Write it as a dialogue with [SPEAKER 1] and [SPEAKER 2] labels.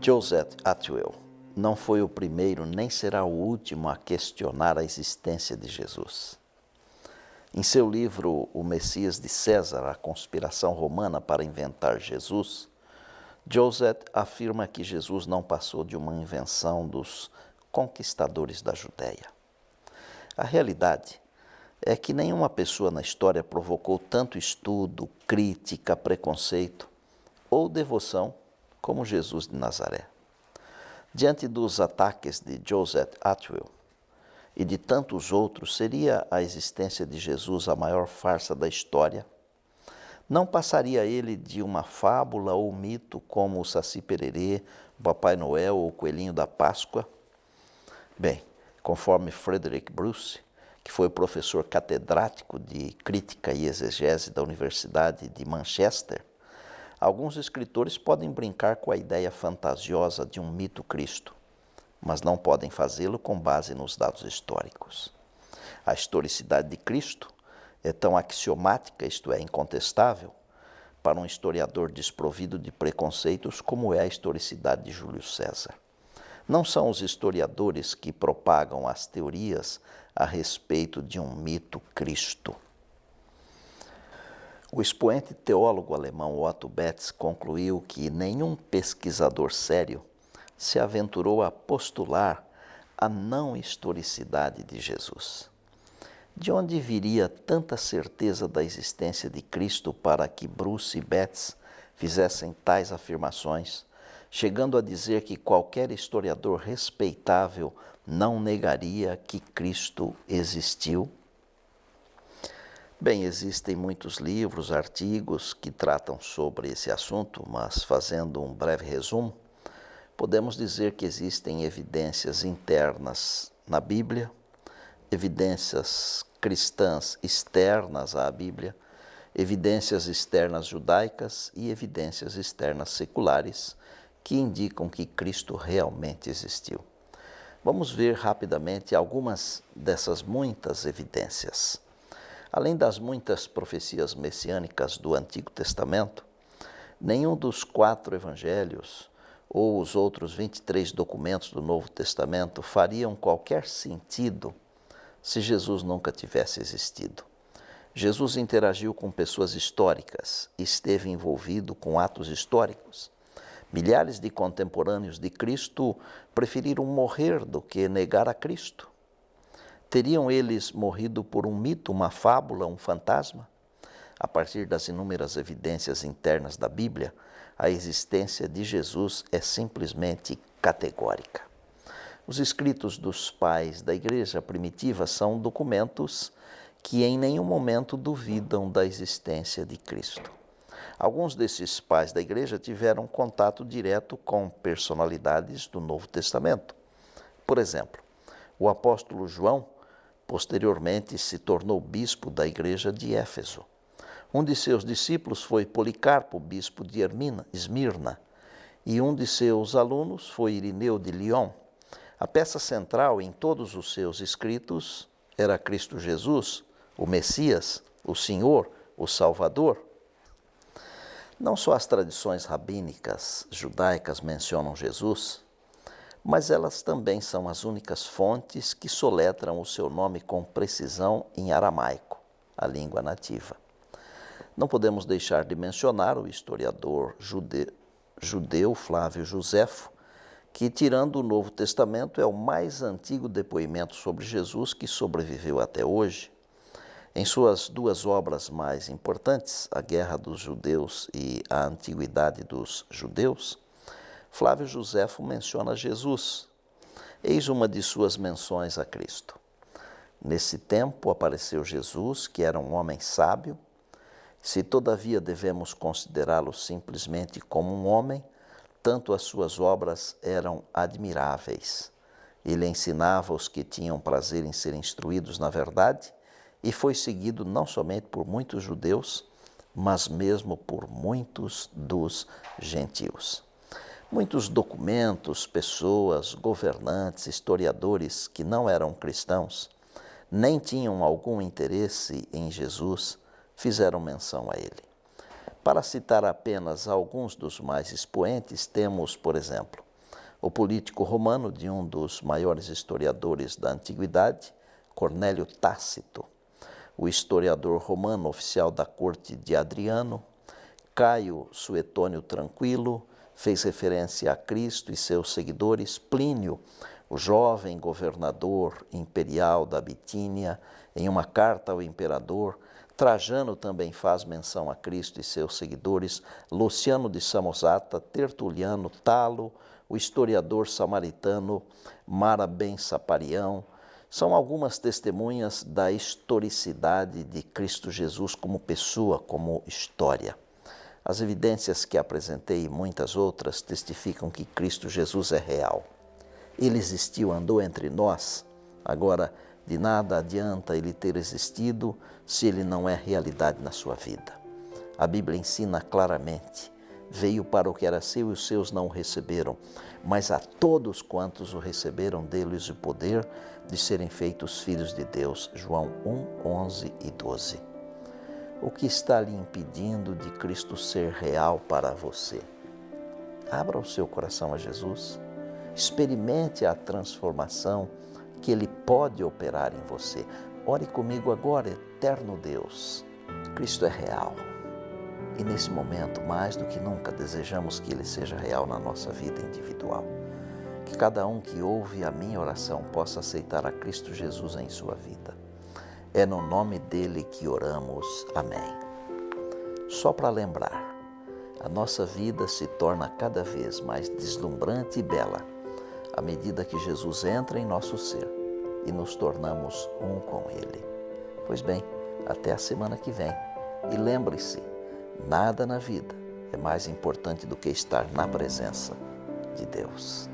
[SPEAKER 1] Joseph Atwill não foi o primeiro nem será o último a questionar a existência de Jesus. Em seu livro O Messias de César, a conspiração romana para inventar Jesus, Joseph afirma que Jesus não passou de uma invenção dos conquistadores da Judéia. A realidade é que nenhuma pessoa na história provocou tanto estudo, crítica, preconceito ou devoção como Jesus de Nazaré. Diante dos ataques de Joseph Atwill e de tantos outros, seria a existência de Jesus a maior farsa da história? Não passaria ele de uma fábula ou mito como o Saci Pererê, o Papai Noel ou o Coelhinho da Páscoa? Bem, conforme Frederick Bruce, que foi professor catedrático de Crítica e Exegese da Universidade de Manchester, alguns escritores podem brincar com a ideia fantasiosa de um mito Cristo, mas não podem fazê-lo com base nos dados históricos. A historicidade de Cristo é tão axiomática, isto é, incontestável, para um historiador desprovido de preconceitos como é a historicidade de Júlio César. Não são os historiadores que propagam as teorias a respeito de um mito Cristo. O expoente teólogo alemão Otto Betz concluiu que nenhum pesquisador sério se aventurou a postular a não historicidade de Jesus. De onde viria tanta certeza da existência de Cristo para que Bruce e Betz fizessem tais afirmações, chegando a dizer que qualquer historiador respeitável não negaria que Cristo existiu? Bem, existem muitos livros, artigos que tratam sobre esse assunto, mas fazendo um breve resumo, podemos dizer que existem evidências internas na Bíblia, evidências cristãs externas à Bíblia, evidências externas judaicas e evidências externas seculares que indicam que Cristo realmente existiu. Vamos ver rapidamente algumas dessas muitas evidências. Além das muitas profecias messiânicas do Antigo Testamento, nenhum dos 4 evangelhos ou os outros 23 documentos do Novo Testamento fariam qualquer sentido se Jesus nunca tivesse existido. Jesus interagiu com pessoas históricas, esteve envolvido com atos históricos. Milhares de contemporâneos de Cristo preferiram morrer do que negar a Cristo. Teriam eles morrido por um mito, uma fábula, um fantasma? A partir das inúmeras evidências internas da Bíblia, a existência de Jesus é simplesmente categórica. Os escritos dos pais da igreja primitiva são documentos que em nenhum momento duvidam da existência de Cristo. Alguns desses pais da igreja tiveram contato direto com personalidades do Novo Testamento. Por exemplo, o apóstolo João posteriormente se tornou bispo da igreja de Éfeso. Um de seus discípulos foi Policarpo, bispo de Esmirna, e um de seus alunos foi Irineu de Lyon. A peça central em todos os seus escritos era Cristo Jesus, o Messias, o Senhor, o Salvador. Não só as tradições rabínicas judaicas mencionam Jesus, mas elas também são as únicas fontes que soletram o seu nome com precisão em aramaico, a língua nativa. Não podemos deixar de mencionar o historiador judeu Flávio Joséfo, que, tirando o Novo Testamento, é o mais antigo depoimento sobre Jesus que sobreviveu até hoje. Em suas 2 obras mais importantes, A Guerra dos Judeus e A Antiguidade dos Judeus, Flávio Joséfo menciona Jesus. Eis uma de suas menções a Cristo. Nesse tempo apareceu Jesus, que era um homem sábio. Se todavia devemos considerá-lo simplesmente como um homem, tanto as suas obras eram admiráveis. Ele ensinava os que tinham prazer em ser instruídos na verdade e foi seguido não somente por muitos judeus, mas mesmo por muitos dos gentios. Muitos documentos, pessoas, governantes, historiadores que não eram cristãos, nem tinham algum interesse em Jesus, fizeram menção a ele. Para citar apenas alguns dos mais expoentes, temos, por exemplo, O político romano de um dos maiores historiadores da antiguidade, Cornélio Tácito, o historiador romano oficial da corte de Adriano, Caio Suetônio Tranquilo, fez referência a Cristo e seus seguidores, Plínio, o jovem governador imperial da Bitínia, em uma carta ao imperador, Trajano também faz menção a Cristo e seus seguidores, Luciano de Samosata, Tertuliano, Talo, o historiador samaritano Mara Ben Saparião, são algumas testemunhas da historicidade de Cristo Jesus como pessoa, como história. As evidências que apresentei e muitas outras testificam que Cristo Jesus é real. Ele existiu, andou entre nós. Agora, de nada adianta ele ter existido se ele não é realidade na sua vida. A Bíblia ensina claramente: veio para o que era seu e os seus não o receberam, mas a todos quantos o receberam, deu-lhes o poder de serem feitos filhos de Deus. João 1, 11 e 12. O que está lhe impedindo de Cristo ser real para você? Abra o seu coração a Jesus, experimente a transformação que Ele pode operar em você. Ore comigo agora, eterno Deus. Cristo é real. E nesse momento, mais do que nunca, desejamos que Ele seja real na nossa vida individual. Que cada um que ouve a minha oração possa aceitar a Cristo Jesus em sua vida. É no nome dele que oramos. Amém. Só para lembrar, a nossa vida se torna cada vez mais deslumbrante e bela à medida que Jesus entra em nosso ser e nos tornamos um com Ele. Pois bem, até a semana que vem. E lembre-se, nada na vida é mais importante do que estar na presença de Deus.